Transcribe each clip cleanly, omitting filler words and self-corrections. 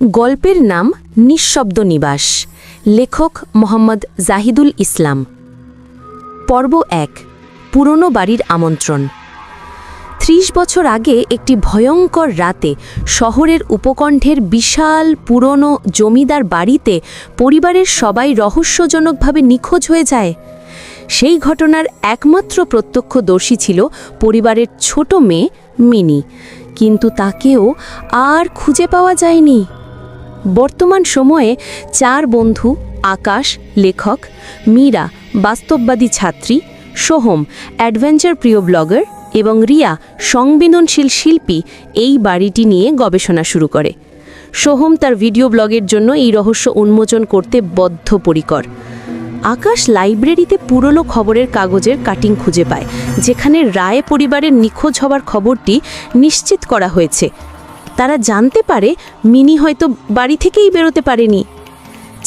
গল্পের নাম নিঃশব্দ নিবাস। লেখক মোহাম্মদ জাহিদুল ইসলাম। পর্ব ১। পুরনো বাড়ির আমন্ত্রণ। ৩০ বছর আগে একটি ভয়ঙ্কর রাতে শহরের উপকণ্ঠের বিশাল পুরনো জমিদার বাড়িতে পরিবারের সবাই রহস্যজনকভাবে নিখোঁজ হয়ে যায়। সেই ঘটনার একমাত্র প্রত্যক্ষদর্শী ছিল পরিবারের ছোট মেয়ে মিনি, কিন্তু তাকেও আর খুঁজে পাওয়া যায়নি। বর্তমান সময়ে ৪ বন্ধু, আকাশ লেখক, মীরা বাস্তববাদী ছাত্রী, সোহম অ্যাডভেঞ্চার প্রিয় ব্লগার এবং রিয়া সংবেদনশীল শিল্পী এই বাড়িটি নিয়ে গবেষণা শুরু করে। সোহম তার ভিডিও ব্লগের জন্য এই রহস্য উন্মোচন করতে বদ্ধপরিকর। আকাশ লাইব্রেরিতে পুরনো খবরের কাগজের কাটিং খুঁজে পায়, যেখানে রায় পরিবারের নিখোঁজ হওয়ার খবরটি নিশ্চিত করা হয়েছে। তারা জানতে পারে মিনি হয়তো বাড়ি থেকেই বেরোতে পারেনি।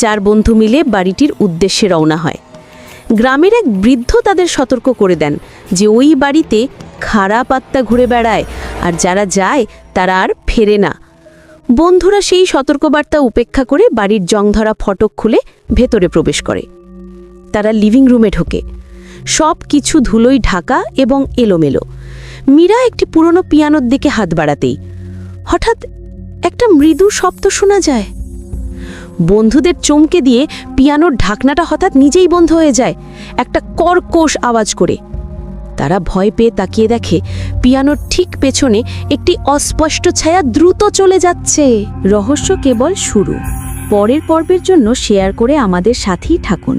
৪ বন্ধু মিলে বাড়িটির উদ্দেশ্যে রওনা হয়। গ্রামের এক বৃদ্ধ তাদের সতর্ক করে দেন যে ওই বাড়িতে খারাপ আত্মা ঘুরে বেড়ায়, আর যারা যায় তারা আর ফেরে না। বন্ধুরা সেই সতর্কবার্তা উপেক্ষা করে বাড়ির জংধরা ফটক খুলে ভেতরে প্রবেশ করে। তারা লিভিং রুমে ঢোকে। সব কিছু ধুলোয় ঢাকা এবং এলোমেলো। মীরা একটি পুরনো পিয়ানোর দিকে হাত বাড়াতেই হঠাৎ একটা মৃদু শব্দ শোনা যায়। বন্ধুদের চমকে দিয়ে পিয়ানোর ঢাকনাটা হঠাৎ নিজেই বন্ধ হয়ে যায়, একটা কর্কশ আওয়াজ করে। তারা ভয় পেয়ে তাকিয়ে দেখে পিয়ানোর ঠিক পেছনে একটি অস্পষ্ট ছায়া দ্রুত চলে যাচ্ছে। রহস্য কেবল শুরু। পরের পর্বের জন্য শেয়ার করে আমাদের সাথেই থাকুন।